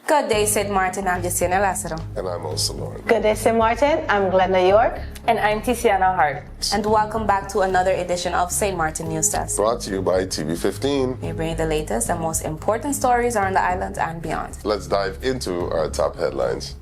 Good day, St. Martin. I'm Justiana Lassero. And I'm also Lauren. Good day, St. Martin. I'm Glenda York. And I'm Tiziana Hart. And welcome back to another edition of St. Martin News Desk. Brought to you by TV15. We bring you the latest and most important stories around the island and beyond. Let's dive into our top headlines.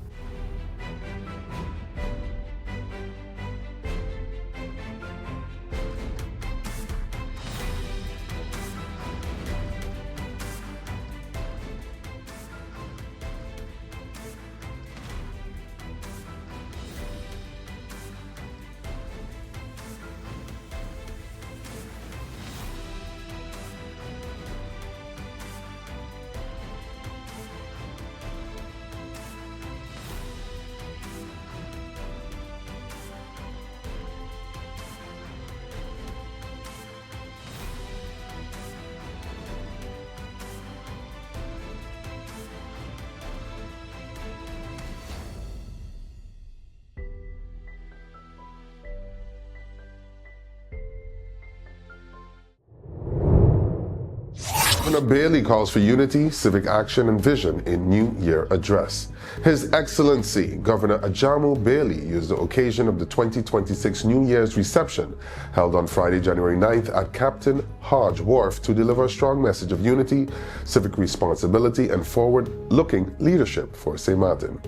Governor Baly calls for unity, civic action, and vision in New Year address. His Excellency Governor Ajamu Baly used the occasion of the 2026 New Year's reception held on Friday, January 9th at Captain Hodge Wharf to deliver a strong message of unity, civic responsibility, and forward-looking leadership for St. Martin.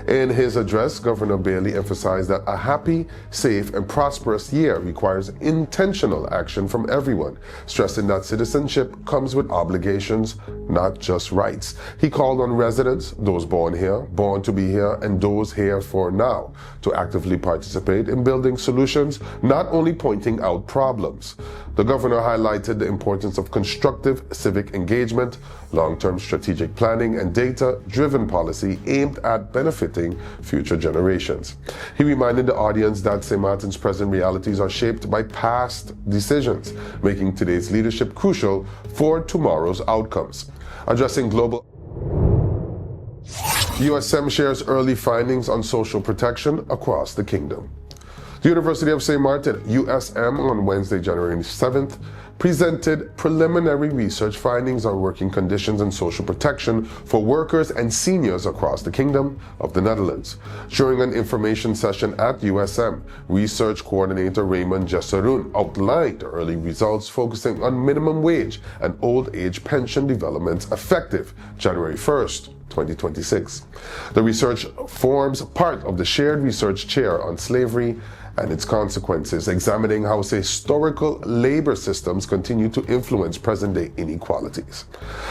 In his address, Governor Baly emphasized that a happy, safe, and prosperous year requires intentional action from everyone, stressing that citizenship comes with obligations, not just rights. He called on residents, those born here, born to be here, and those here for now, to actively participate in building solutions, not only pointing out problems. The governor highlighted the importance of constructive civic engagement, long-term strategic planning, and data-driven policy aimed at benefiting future generations. He reminded the audience that St. Martin's present realities are shaped by past decisions, making today's leadership crucial for tomorrow's outcomes. Addressing global USM shares early findings on social protection across the kingdom. The University of St. Martin, USM, on Wednesday, January 7th, presented preliminary research findings on working conditions and social protection for workers and seniors across the Kingdom of the Netherlands. During an information session at USM, research coordinator Raymond Jesseroen outlined early results focusing on minimum wage and old age pension developments effective January 1st. 2026. The research forms part of the Shared Research Chair on Slavery and its Consequences, examining how historical labor systems continue to influence present-day inequalities.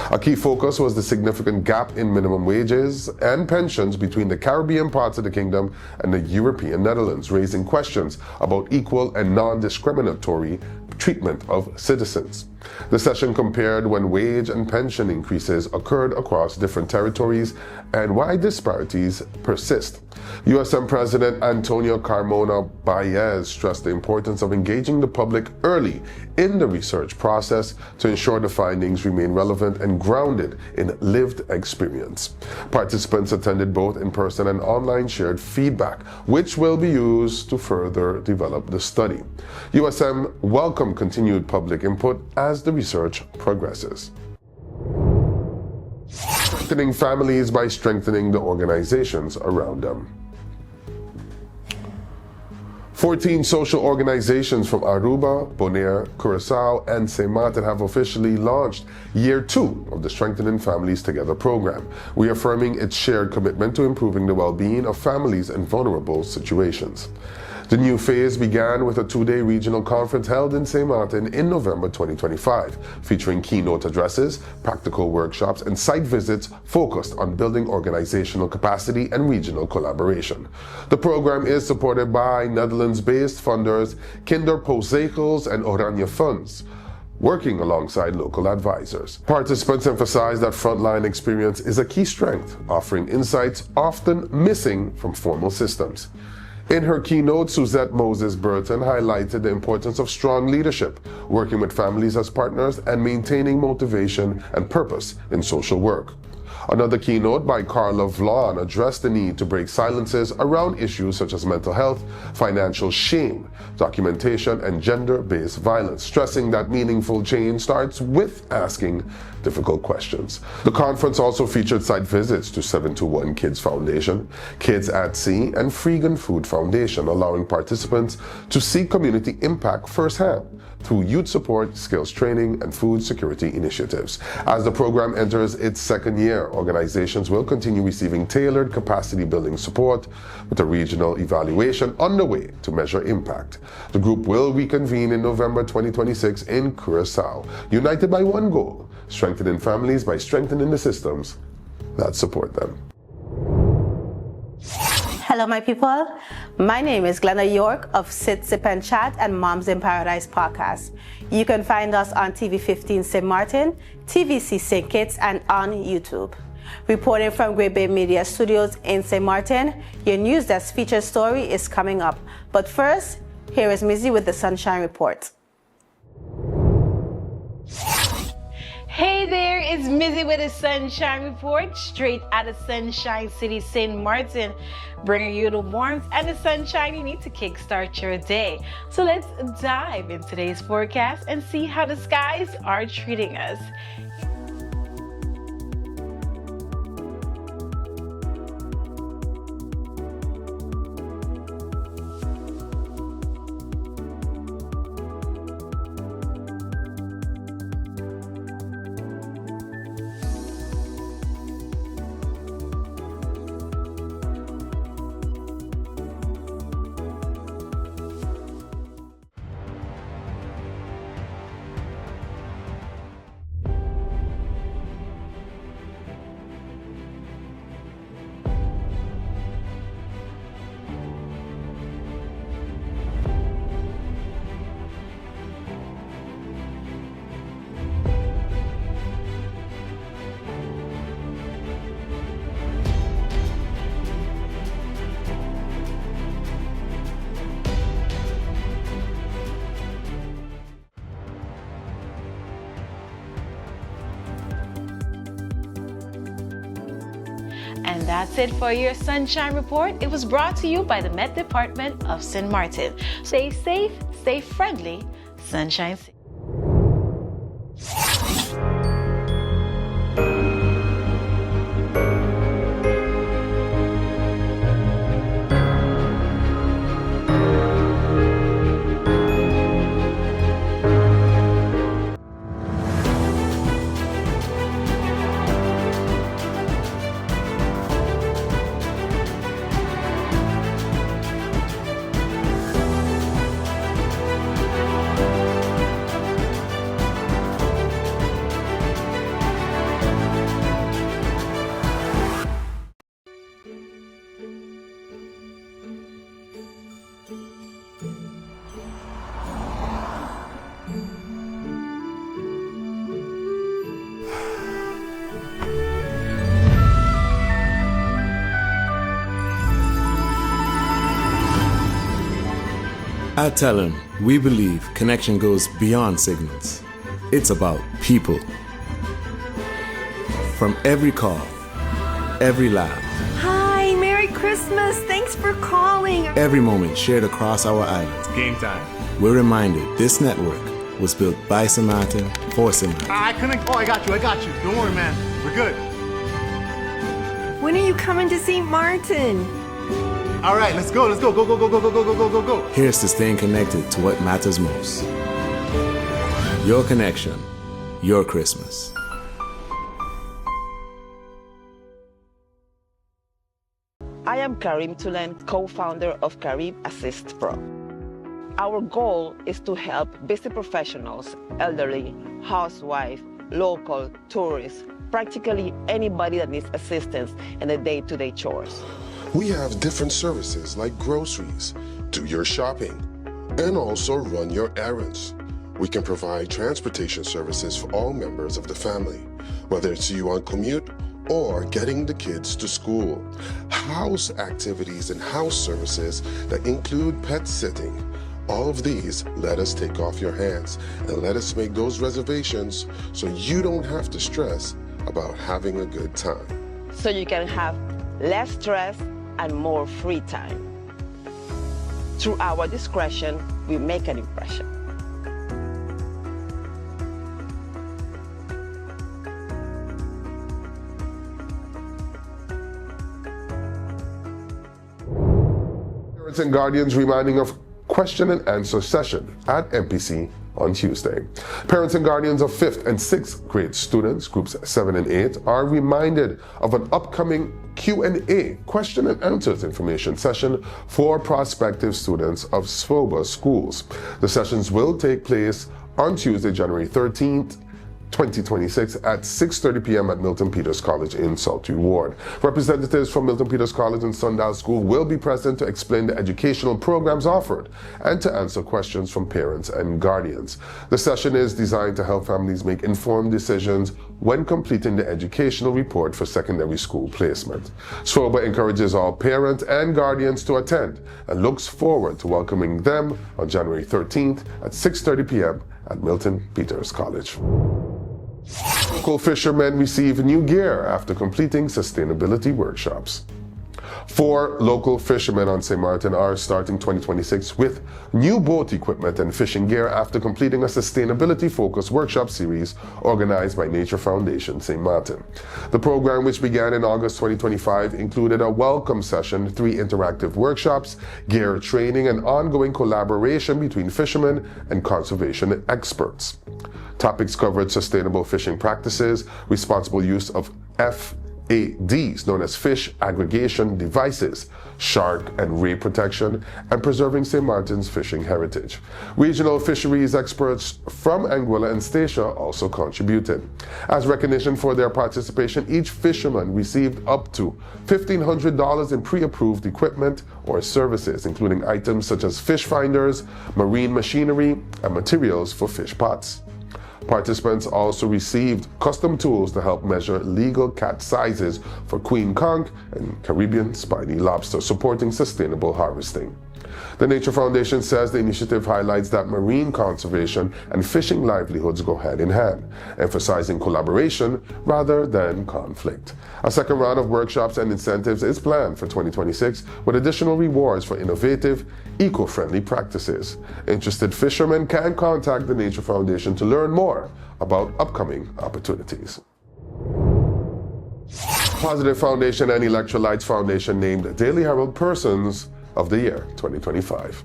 A key focus was the significant gap in minimum wages and pensions between the Caribbean parts of the kingdom and the European Netherlands, raising questions about equal and non-discriminatory treatment of citizens. The session compared when wage and pension increases occurred across different territories and why disparities persist. USM President Antonio Carmona Baez stressed the importance of engaging the public early in the research process to ensure the findings remain relevant and grounded in lived experience. Participants attended both in person and online shared feedback, which will be used to further develop the study. USM welcomed continued public input as the research progresses. Strengthening families by strengthening the organizations around them. 14 social organizations from Aruba, Bonaire, Curaçao, and St. Martin have officially launched Year 2 of the Strengthening Families Together program, reaffirming its shared commitment to improving the well-being of families in vulnerable situations. The new phase began with a two-day regional conference held in St. Martin in November 2025, featuring keynote addresses, practical workshops, and site visits focused on building organizational capacity and regional collaboration. The program is supported by Netherlands-based funders Kinderpostzegels and Oranje Funds, working alongside local advisors. Participants emphasize that frontline experience is a key strength, offering insights often missing from formal systems. In her keynote, Suzette Moses Burton highlighted the importance of strong leadership, working with families as partners, and maintaining motivation and purpose in social work. Another keynote by Carla Vlon addressed the need to break silences around issues such as mental health, financial shame, documentation, and gender-based violence, stressing that meaningful change starts with asking difficult questions. The conference also featured site visits to 721 Kids Foundation, Kids at Sea, and Freegan Food Foundation, allowing participants to see community impact firsthand through youth support, skills training, and food security initiatives. As the program enters its second year, organizations will continue receiving tailored capacity building support with a regional evaluation underway to measure impact. The group will reconvene in November 2026 in Curaçao, united by one goal: strengthening families by strengthening the systems that support them. Hello, my people. My name is Glenda York of Sit, Sip, and Chat and Moms in Paradise podcast. You can find us on TV 15 St. Martin, TVC St. Kitts, and on YouTube. Reporting from Great Bay Media Studios in St. Martin, your NEWSDESK feature story is coming up. But first, here is Mizzy with the Sunshine Report. Hey there, it's Mizzy with a Sunshine Report, straight out of Sunshine City, St. Martin, bringing you the warmth and the sunshine you need to kickstart your day. So let's dive into today's forecast and see how the skies are treating us. And that's it for your Sunshine Report. It was brought to you by the Met Department of St. Martin. Stay safe, stay friendly, Sunshine City. At Tellem, we believe connection goes beyond signals. It's about people. From every call, every laugh, Hi, Merry Christmas. Thanks for calling. every moment shared across our island, Game time. we're reminded this network was built by St. Martin for St. Martin. I couldn't. Oh, I got you. Don't worry, man. We're good. When are you coming to St. Martin? All right, let's go. Go, go, go, go, go, go, go, go, go, go. Here's to staying connected to what matters most. Your connection, your Christmas. I am Karim Tulen, co-founder of Carib Assist Pro. Our goal is to help busy professionals, elderly, housewife, local, tourists, practically anybody that needs assistance in the day-to-day chores. We have different services like groceries, do your shopping, and also run your errands. We can provide transportation services for all members of the family, whether it's you on commute or getting the kids to school. House activities and house services that include pet sitting. All of these let us take off your hands and let us make those reservations so you don't have to stress about having a good time. so you can have less stress and more free time. Through our discretion, we make an impression. Parents and guardians reminding of question and answer session at MPC on Tuesday. Parents and guardians of 5th and 6th grade students, groups 7 and 8, are reminded of an upcoming Q&A, question and answers information session for prospective students of SFOBA schools. The sessions will take place on Tuesday, January 13th, 2026 at 6:30 p.m. at Milton Peters College in Saltview Ward. Representatives from Milton Peters College and Sundial School will be present to explain the educational programs offered and to answer questions from parents and guardians. The session is designed to help families make informed decisions when completing the educational report for secondary school placement. SFOBA encourages all parents and guardians to attend and looks forward to welcoming them on January 13th at 6:30 p.m. at Milton Peters College. Local fishermen receive new gear after completing sustainability workshops. 4 local fishermen on St. Martin are starting 2026 with new boat equipment and fishing gear after completing a sustainability-focused workshop series organized by Nature Foundation St. Martin. The program, which began in August 2025, included a welcome session, 3 interactive workshops, gear training, and ongoing collaboration between fishermen and conservation experts. Topics covered sustainable fishing practices, responsible use of FADs, known as fish aggregation devices, shark and ray protection, and preserving St. Martin's fishing heritage. Regional fisheries experts from Anguilla and Statia also contributed. As recognition for their participation, each fisherman received up to $1,500 in pre-approved equipment or services, including items such as fish finders, marine machinery, and materials for fish pots. Participants also received custom tools to help measure legal catch sizes for queen conch and Caribbean spiny lobster, supporting sustainable harvesting. The Nature Foundation says the initiative highlights that marine conservation and fishing livelihoods go hand in hand, emphasizing collaboration rather than conflict. A second round of workshops and incentives is planned for 2026, with additional rewards for innovative, eco-friendly practices. Interested fishermen can contact the Nature Foundation to learn more about upcoming opportunities. Positive Foundation and Elektralyets Foundation named Daily Herald Persons of the Year 2025.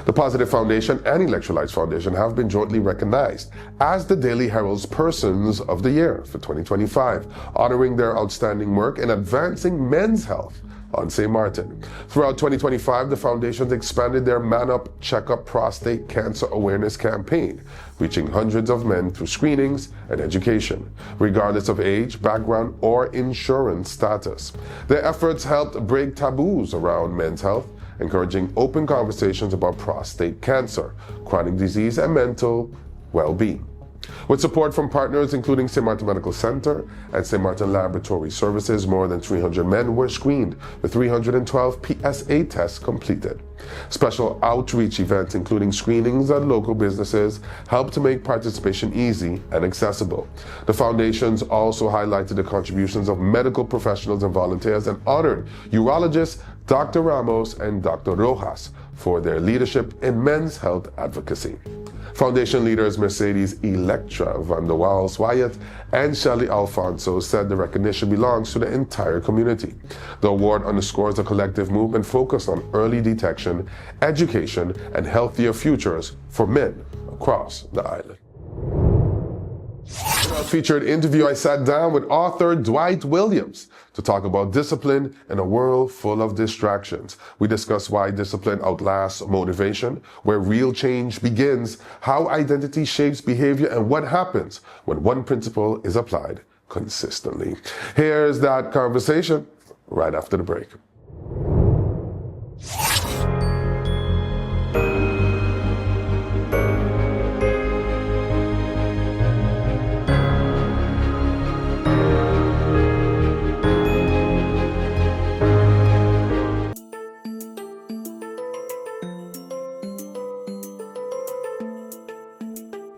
The Positive Foundation and Elektralyets Foundation have been jointly recognized as the Daily Herald's Persons of the Year for 2025, honoring their outstanding work in advancing men's health on St. Martin. Throughout 2025, the foundations expanded their Man Up, Check Up prostate cancer awareness campaign, reaching hundreds of men through screenings and education, regardless of age, background, or insurance status. Their efforts helped break taboos around men's health, encouraging open conversations about prostate cancer, chronic disease, and mental well-being. With support from partners including St. Martin Medical Center and St. Martin Laboratory Services, more than 300 men were screened, with 312 PSA tests completed. Special outreach events, including screenings at local businesses, helped to make participation easy and accessible. The foundations also highlighted the contributions of medical professionals and volunteers and honored urologists Dr. Ramos and Dr. Rojas for their leadership in men's health advocacy. Foundation leaders Mercedes Electra van der Waals Wyatt and Shelley Alfonso said the recognition belongs to the entire community. The award underscores a collective movement focused on early detection, education, and healthier futures for men across the island. In our featured interview, I sat down with author Dwight Williams to talk about discipline in a world full of distractions. We discuss why discipline outlasts motivation, where real change begins, how identity shapes behavior, and what happens when one principle is applied consistently. Here's that conversation right after the break.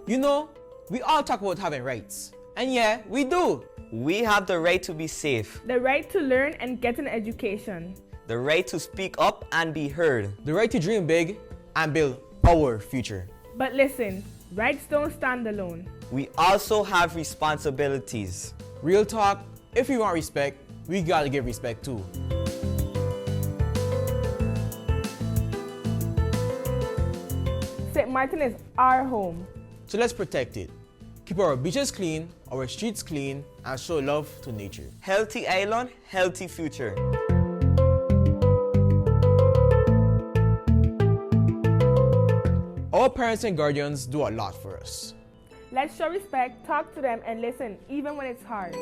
You know, we all talk about having rights, And yeah, we do. We have the right to be safe. The right to learn and get an education. The right to speak up and be heard. The right to dream big and build our future. But listen, rights don't stand alone. We also have responsibilities. Real talk, if we want respect, we gotta give respect too. St. Martin is our home. So let's protect it. Keep our beaches clean, our streets clean, and show love to nature. Healthy island, healthy future. Our parents and guardians do a lot for us. Let's show respect, talk to them, and listen, even when it's hard.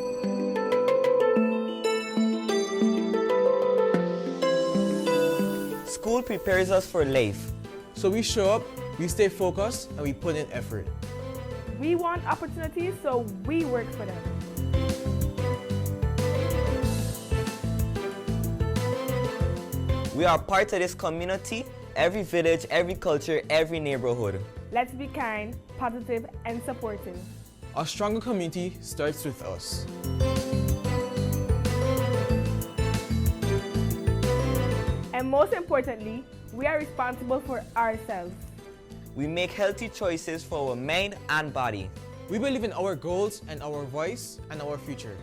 School prepares us for life. So we show up, we stay focused, and we put in effort. We want opportunities, so we work for them. We are part of this community, every village, every culture, every neighborhood. Let's be kind, positive, and supportive. A stronger community starts with us. And most importantly, we are responsible for ourselves. We make healthy choices for our mind and body. We believe in our goals and our voice and our future.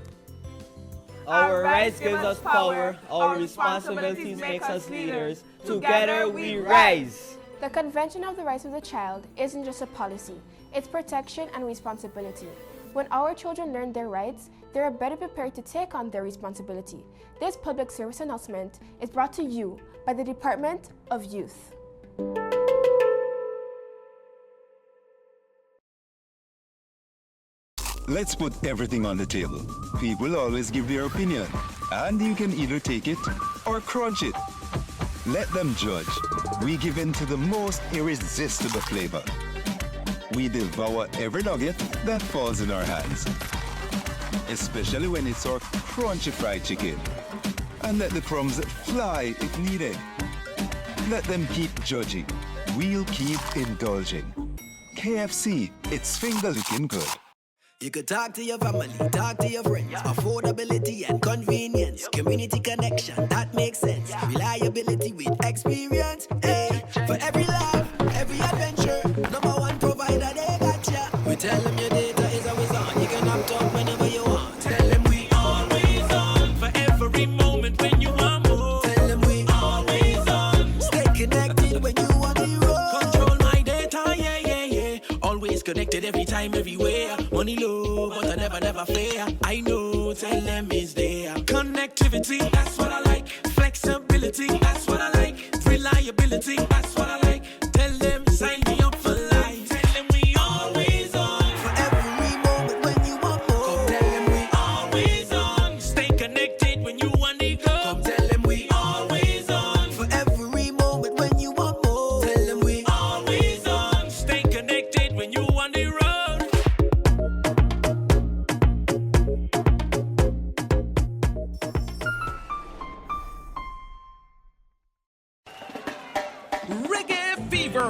Our rights give us power, our responsibilities make us leaders. Together we rise. The Convention of the Rights of the Child isn't just a policy, it's protection and responsibility. When our children learn their rights, they are better prepared to take on their responsibility. This public service announcement is brought to you by the Department of Youth. Let's put everything on the table. People always give their opinion, and you can either take it or crunch it. Let them judge. We give in to the most irresistible flavor. We devour every nugget that falls in our hands, especially when it's our crunchy fried chicken. And let the crumbs fly if needed. Let them keep judging. We'll keep indulging. KFC, it's finger-licking good. You could talk to your family, talk to your friends. Affordability and convenience. Community connection, that makes sense. Reliability with experience. Hey, for every laugh, every adventure. Number one provider, they got ya. We tell them your data is always on. You can opt out whenever you want. Tell them we always on. For every moment when you want more. Tell them we always on. Stay connected when you want the road. Control my data, yeah, yeah, yeah. Always connected every time, everywhere. Money low, but I never fair. I know, tell them it's there. Connectivity, that's what I like. Flexibility, that's what I like. Reliability, that's what I like. Tell them, sign me up for life. Tell them we always on. For every moment when you want more. Come tell them we always on. Stay connected when you want to go. Come tell them we always on. For every moment when you want more. Tell them we always on. Stay connected when you want to road.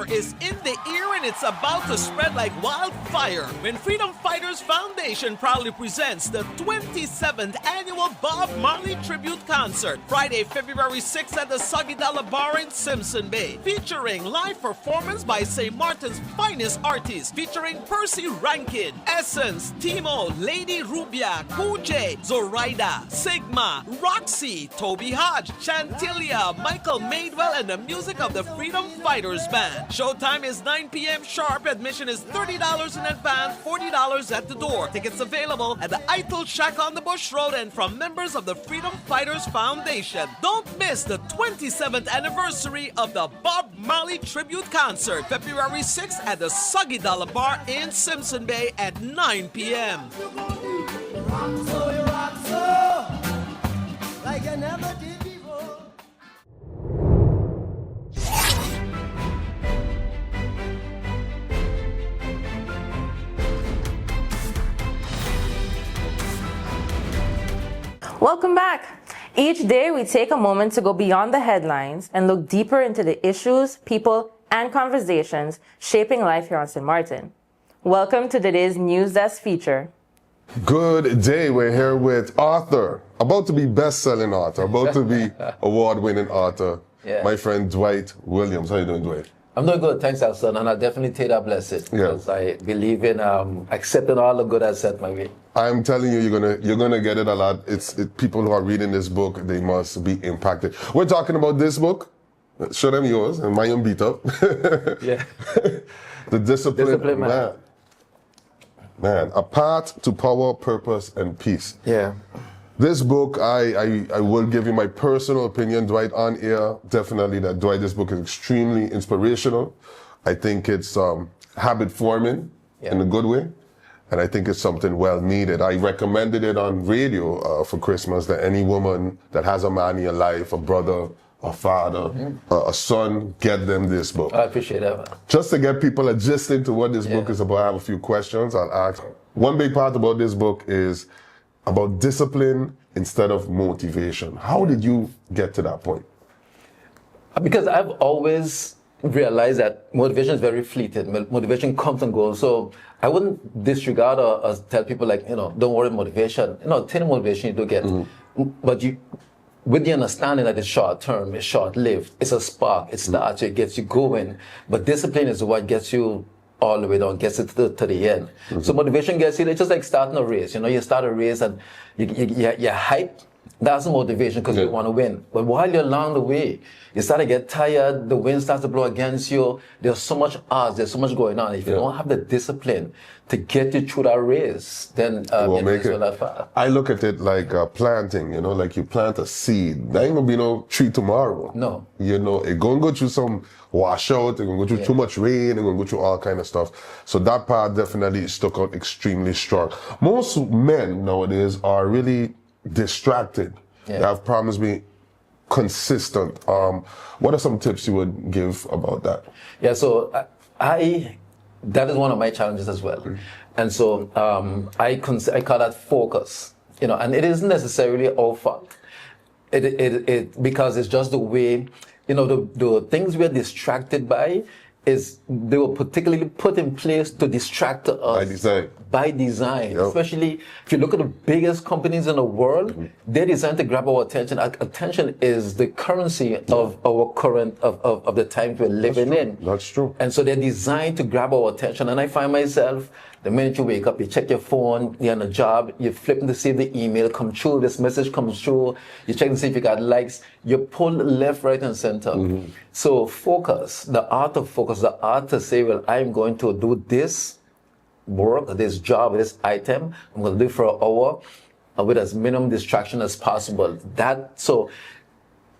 Is in the ear and it's about to spread like wildfire when Freedom Fighters Foundation proudly presents the 27th annual Bob Marley Tribute Concert, Friday, February 6th at the Soggy Dollar Bar in Simpson Bay, featuring live performance by St. Martin's finest artists, featuring Percy Rankin, Essence, Timo, Lady Rubia, Kuje, Zoraida, Sigma, Roxy, Toby Hodge, Chantilia, Michael Madewell, and the music of the Freedom Fighters Band. Showtime is 9 p.m. sharp. Admission is $30 in advance, $40 at the door. Tickets available at the Eitel Shack on the Bush Road and from members of the Freedom Fighters Foundation. Don't miss the 27th anniversary of the Bob Marley Tribute Concert, February 6th at the Soggy Dollar Bar in Simpson Bay at 9 p.m. Like I never did before. Welcome back. Each day we take a moment to go beyond the headlines and look deeper into the issues, people, and conversations shaping life here on St. Martin. Welcome to today's NEWSDESK feature. Good day. We're here with author, about to be best-selling author, about to be award-winning author, my friend Dwight Williams. How you doing, Dwight? I'm doing good, thanks, Alson, and I'll definitely take that blessing because I believe in accepting all the good I set my way. I'm telling you, you're gonna get it a lot. People who are reading this book, they must be impacted. We're talking about this book. Show them yours and my own beat up. Yeah. The Discipline Man. Man, a path to power, purpose, and peace. Yeah. This book, I will give you my personal opinion, Dwight, on air. Definitely that, Dwight, this book is extremely inspirational. I think it's habit forming in a good way. And I think it's something well needed. I recommended it on radio for Christmas, that any woman that has a man in your life, a brother, a father, a son, get them this book. I appreciate that. Just to get people adjusted to what this book is about, I have a few questions I'll ask. One big part about this book is about discipline instead of motivation. How did you get to that point? Because I've always realized that motivation is very fleeting. Motivation comes and goes. So I wouldn't disregard or tell people like, don't worry, motivation. Take motivation you do get. But with the understanding that it's short term, it's short lived, it's a spark, it starts, it gets you going. But discipline is what gets you all the way down, gets it to the end. So motivation gets you, it's just like starting a race. You start a race and you're hyped. That's motivation because you want to win. But while you're along the way, you start to get tired, the wind starts to blow against you. There's so much odds, there's so much going on. If you don't have the discipline to get you through that race, then you'll make it that far. I look at it like planting, like you plant a seed. There ain't gonna be no tree tomorrow. No. It gonna go through some washout, it's gonna go through too much rain, it's gonna go through all kind of stuff. So that part definitely stuck out extremely strong. Most men nowadays are really distracted. They have problems being consistent. What are some tips you would give about that? Yeah, so that is one of my challenges as well. And so I call that focus, and it isn't necessarily our fault. Because it's just the way, the things we're distracted by they were particularly put in place to distract us by design. Especially if you look at the biggest companies in the world, they're designed to grab our attention. Attention is the currency of our current of the times we're living in. That's true. And so they're designed to grab our attention. And I find myself, the minute you wake up, you check your phone, you're on a job, you're flipping to see if the email comes through, this message comes through, you check to see if you got likes, you pull left, right, and center. So focus, the art of focus, the art to say, well, I'm going to do this work, this job, this item, I'm going to do it for an hour with as minimum distraction as possible. So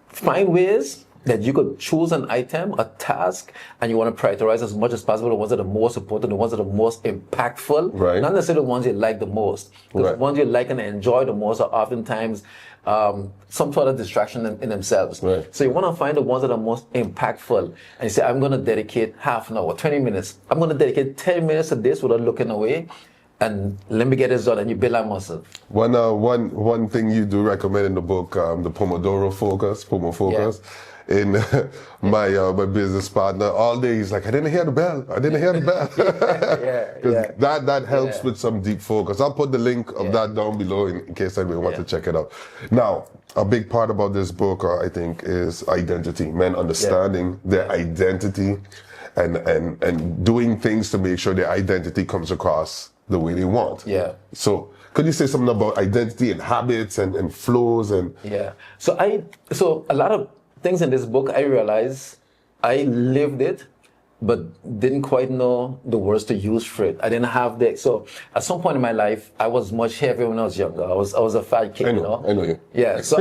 find ways that you could choose an item, a task, and you want to prioritize as much as possible the ones that are most important, the ones that are most impactful, not necessarily the ones you like the most. Because the ones you like and enjoy the most are oftentimes some sort of distraction in themselves. So you want to find the ones that are most impactful, and you say, I'm going to dedicate half an hour, 20 minutes. I'm going to dedicate 10 minutes to this without looking away. And let me get this done, and you build that muscle. One thing you do recommend in the book, the Pomodoro focus, in my business partner, all day he's like, I didn't hear the bell. Because that helps with some deep focus. I'll put the link of that down below in case anybody wants to check it out. Now, a big part about this book, I think, is identity. Men understanding their identity and doing things to make sure their identity comes across the way they want. So could you say something about identity and habits and flows and So a lot of things in this book, I realized I lived it, but didn't quite know the words to use for it. I didn't have so at some point in my life, I was much heavier when I was younger. I was a fat kid, I know you. Yeah, so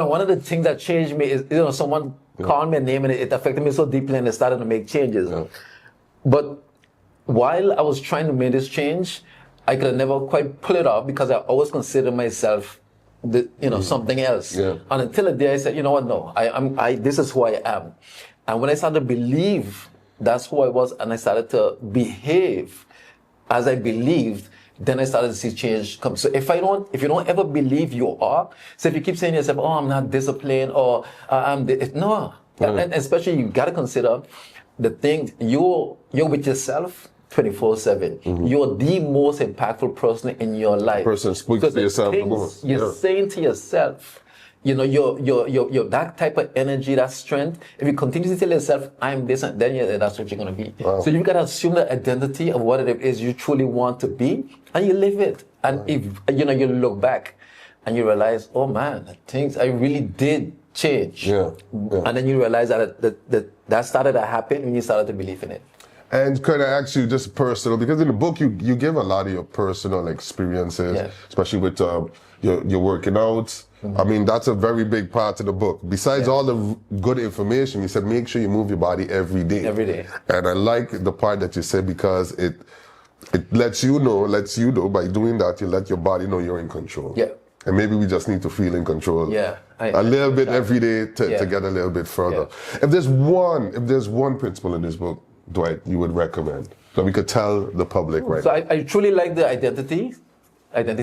one of the things that changed me is, someone called me a name and it affected me so deeply and I started to make changes. But while I was trying to make this change, I could never quite pull it off because I always considered myself something else. And until the day I said, you know what, no, this is who I am. And when I started to believe that's who I was and I started to behave as I believed, then I started to see change come. So if you don't ever believe you are, so if you keep saying to yourself, oh, I'm not disciplined or no. And especially you got to consider the thing, you're with yourself 24/7. You're the most impactful person in your life. Person speaks to yourself the most. You're saying to yourself, you know, you're that type of energy, that strength. If you continue to tell yourself, I'm this, and then that's what you're going to be. Wow. So you've got to assume the identity of what it is you truly want to be, and you live it. And if, you know, you look back and you realize, oh man, things I really did change. Yeah. And then you realize that started to happen when you started to believe in it. And could I ask you just personal, because in the book you give a lot of your personal experiences, especially with your working out. I mean, that's a very big part of the book. Besides all the good information, you said make sure you move your body every day. Every day. And I like the part that you said, because it lets you know by doing that, you let your body know you're in control. Yeah. And maybe we just need to feel in control. Yeah. A little bit every day to get a little bit further. Yeah. If there's one principle in this book, Dwight, you would recommend that we could tell the public right So now? I truly like the identity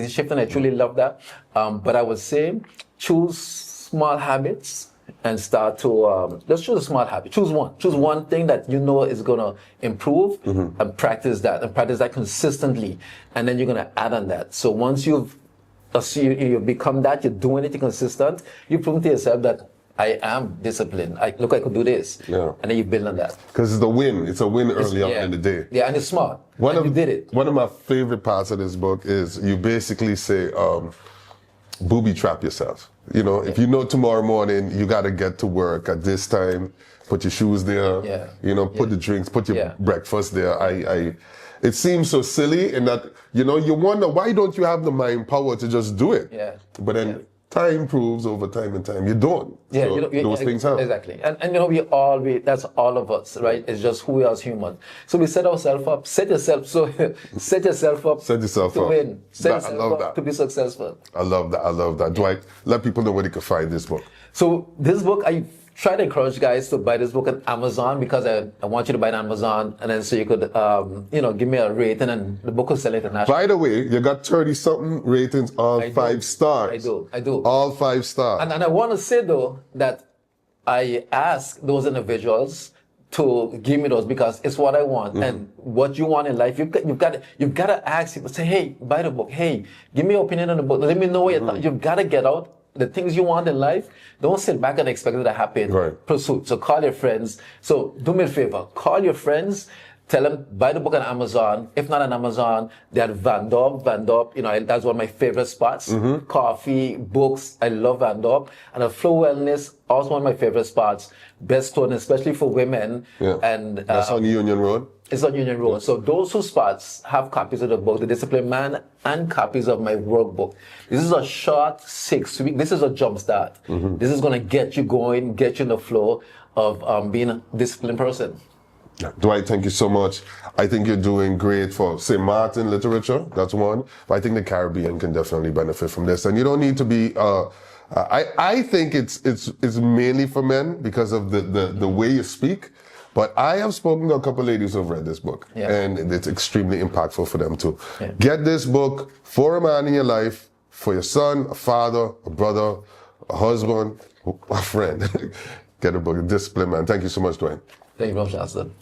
shift, and I truly love that. But I would say choose small habits and start to, let's choose a small habit. Choose one thing that you know is going to improve, and practice that consistently. And then you're going to add on that. So once you become that, you're doing it, you're consistent, you prove to yourself that I am disciplined. I could do this. Yeah. And then you build on that. Because it's a win. It's a win early on in the day. Yeah, and it's smart. You did it. One of my favorite parts of this book is you basically say, booby trap yourself. You know, if you know tomorrow morning you got to get to work at this time, put your shoes there. Yeah. You know, put the drinks, put your breakfast there. It seems so silly in that, you know, you wonder, why don't you have the mind power to just do it? Yeah. But then time proves over time and time you don't. Yeah, so those things happen. Exactly. And you know, that's all of us, right? It's just who we are as humans. So we set ourselves up, set yourself up to win. Set yourself up to be successful. I love that. Dwight, let people know where they can find this book. So this book, I try to encourage guys to buy this book on Amazon, because I want you to buy it on Amazon, and then so you could, give me a rating, and the book will sell internationally. By the way, you got 30-something ratings, all 5 stars. I do. All 5 stars. And I want to say though that I ask those individuals to give me those, because it's what I want. And what you want in life, you've got to ask people, say, hey, buy the book. Hey, give me your opinion on the book. Let me know what you thought. You've got to get out the things you want in life. Don't sit back and expect it to happen. Right. Pursue. So call your friends. So do me a favor. Call your friends. Tell them, buy the book on Amazon. If not on Amazon, they're at Van Dorp. You know, that's one of my favorite spots. Coffee, books. I love Van Dorp. And Flow Wellness, also one of my favorite spots. Best one, especially for women. Yeah. And that's on Union Road. It's on Union Road. So those 2 spots have copies of the book, The Disciplined Man, and copies of my workbook. This is a short 6-week. This is a jump start. This is going to get you going, get you in the flow of being a disciplined person. Dwight, thank you so much. I think you're doing great for St. Martin literature. That's one. But I think the Caribbean can definitely benefit from this. And you don't need to be. I think it's mainly for men because of the way you speak. But I have spoken to a couple of ladies who've read this book, and it's extremely impactful for them too. Yeah. Get this book for a man in your life, for your son, a father, a brother, a husband, a friend. Get a book, Discipline Man. Thank you so much, Dwayne. Thank you very much, Johnson.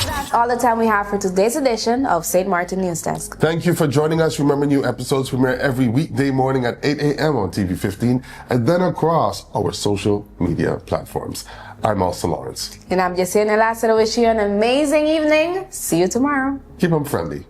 That's all the time we have for today's edition of St. Martin News Desk. Thank you for joining us. Remember, new episodes premiere every weekday morning at 8 a.m. on TV 15 and then across our social media platforms. I'm Elsa Lawrence. And I'm Jessica Nelasa to wish you an amazing evening. See you tomorrow. Keep them friendly.